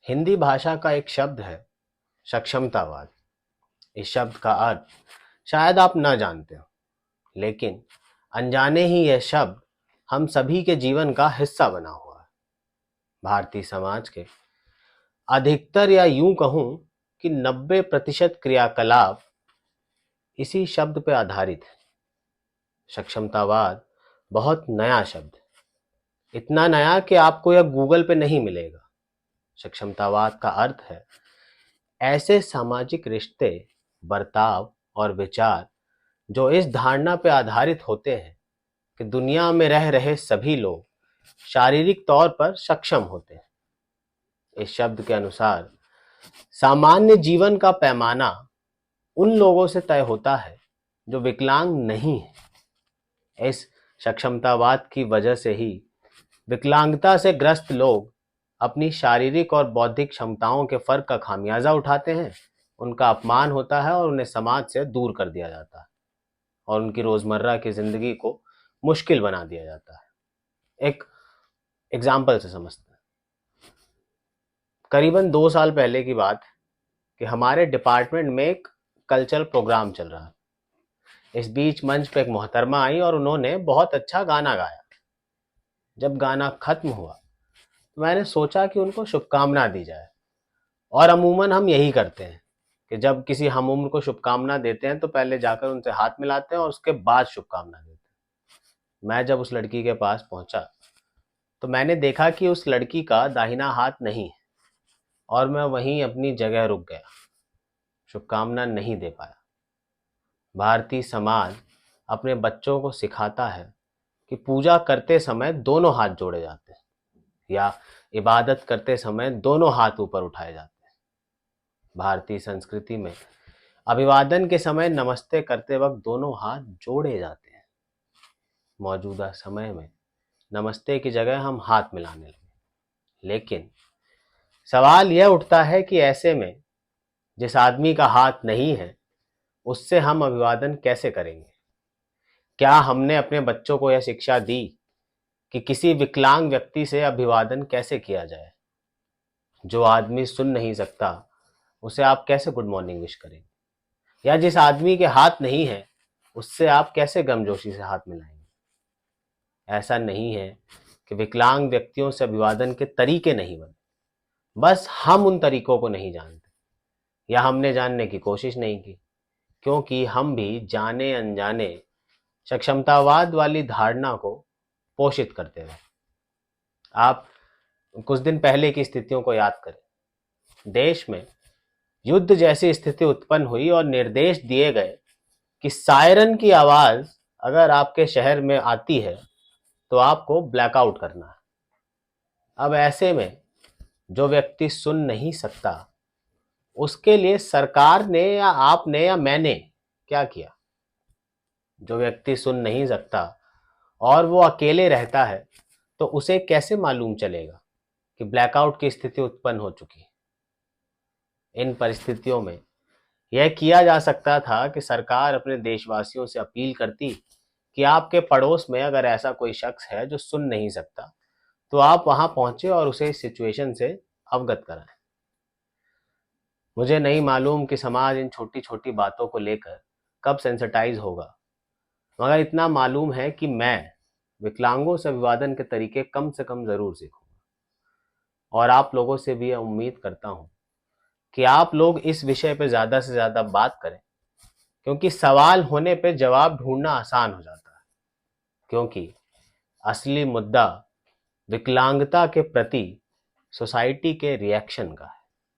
हिंदी भाषा का एक शब्द है सक्षमतावाद। इस शब्द का अर्थ शायद आप न जानते हो, लेकिन अनजाने ही यह शब्द हम सभी के जीवन का हिस्सा बना हुआ है। भारतीय समाज के अधिकतर या यूं कहूं कि 90% क्रियाकलाप इसी शब्द पर आधारित है। सक्षमतावाद बहुत नया शब्द है, इतना नया कि आपको यह गूगल पे नहीं मिलेगा। सक्षमतावाद का अर्थ है ऐसे सामाजिक रिश्ते, बर्ताव और विचार जो इस धारणा पर आधारित होते हैं कि दुनिया में रह रहे सभी लोग शारीरिक तौर पर सक्षम होते हैं। इस शब्द के अनुसार सामान्य जीवन का पैमाना उन लोगों से तय होता है जो विकलांग नहीं है। इस सक्षमतावाद की वजह से ही विकलांगता से ग्रस्त लोग अपनी शारीरिक और बौद्धिक क्षमताओं के फर्क का खामियाजा उठाते हैं, उनका अपमान होता है और उन्हें समाज से दूर कर दिया जाता है और उनकी रोजमर्रा की जिंदगी को मुश्किल बना दिया जाता है। एक एग्जाम्पल से समझते हैं। करीबन 2 साल पहले की बात कि हमारे डिपार्टमेंट में एक कल्चरल प्रोग्राम चल रहा है। इस बीच मंच पे एक मोहतरमा आई और उन्होंने बहुत अच्छा गाना गाया। जब गाना खत्म हुआ तो मैंने सोचा कि उनको शुभकामना दी जाए, और अमूमन हम यही करते हैं कि जब किसी हम उम्र को शुभकामना देते हैं तो पहले जाकर उनसे हाथ मिलाते हैं और उसके बाद शुभकामना देते हैं। मैं जब उस लड़की के पास पहुंचा तो मैंने देखा कि उस लड़की का दाहिना हाथ नहीं है और मैं वहीं अपनी जगह रुक गया, शुभकामना नहीं दे पाया। भारतीय समाज अपने बच्चों को सिखाता है कि पूजा करते समय दोनों हाथ जोड़े जाते हैं या इबादत करते समय दोनों हाथ ऊपर उठाए जाते हैं। भारतीय संस्कृति में अभिवादन के समय नमस्ते करते वक्त दोनों हाथ जोड़े जाते हैं। मौजूदा समय में नमस्ते की जगह हम हाथ मिलाने लगे, लेकिन सवाल यह उठता है कि ऐसे में जिस आदमी का हाथ नहीं है उससे हम अभिवादन कैसे करेंगे? क्या हमने अपने बच्चों को यह शिक्षा दी कि किसी विकलांग व्यक्ति से अभिवादन कैसे किया जाए? जो आदमी सुन नहीं सकता उसे आप कैसे गुड मॉर्निंग विश करेंगे? या जिस आदमी के हाथ नहीं है उससे आप कैसे गर्मजोशी से हाथ मिलाएंगे? ऐसा नहीं है कि विकलांग व्यक्तियों से अभिवादन के तरीके नहीं बने, बस हम उन तरीकों को नहीं जानते या हमने जानने की कोशिश नहीं की, क्योंकि हम भी जाने अनजाने सक्षमतावाद वाली धारणा को पोषित करते रहे। आप कुछ दिन पहले की स्थितियों को याद करें। देश में युद्ध जैसी स्थिति उत्पन्न हुई और निर्देश दिए गए कि सायरन की आवाज अगर आपके शहर में आती है तो आपको ब्लैकआउट करना है। अब ऐसे में जो व्यक्ति सुन नहीं सकता उसके लिए सरकार ने या आपने या मैंने क्या किया? जो व्यक्ति सुन नहीं सकता और वो अकेले रहता है तो उसे कैसे मालूम चलेगा कि ब्लैकआउट की स्थिति उत्पन्न हो चुकी है? इन परिस्थितियों में यह किया जा सकता था कि सरकार अपने देशवासियों से अपील करती कि आपके पड़ोस में अगर ऐसा कोई शख्स है जो सुन नहीं सकता तो आप वहां पहुंचे और उसे इस सिचुएशन से अवगत कराएं। मुझे नहीं मालूम कि समाज इन छोटी छोटी बातों को लेकर कब सेंसिटाइज होगा, मगर इतना मालूम है कि मैं विकलांगों से अभिवादन के तरीके कम से कम जरूर सीखूंगा। और आप लोगों से भी उम्मीद करता हूं कि आप लोग इस विषय पर ज्यादा से ज्यादा बात करें, क्योंकि सवाल होने पे जवाब ढूंढना आसान हो जाता है। क्योंकि असली मुद्दा विकलांगता के प्रति सोसाइटी के रिएक्शन का है।